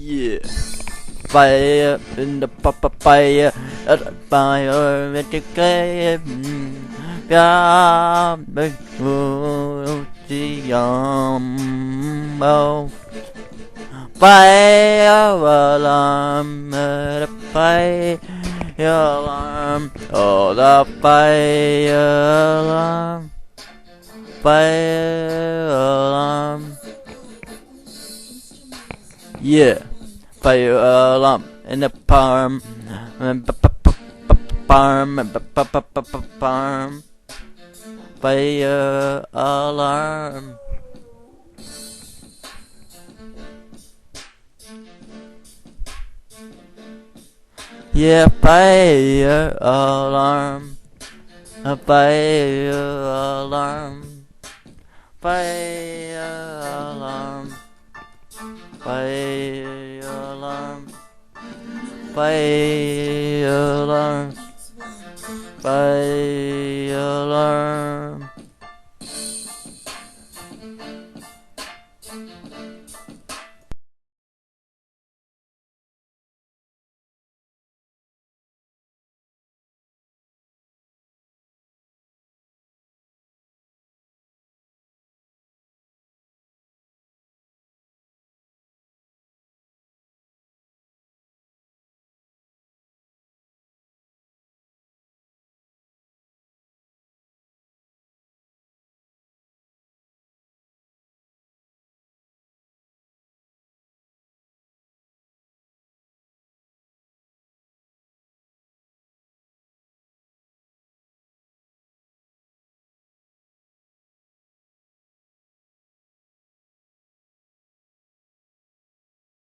Yeah. Fire in the fire at the fire at the game. Yeah, big fire alarm at the fire alarm. Oh, the fire alarm. Fire alarm. Yeah. Fire alarm in the palm. Palm. Fire alarm. Yeah, fire alarm. A fire alarm. Fire alarm. Fire alarm. Fire alarm. Fire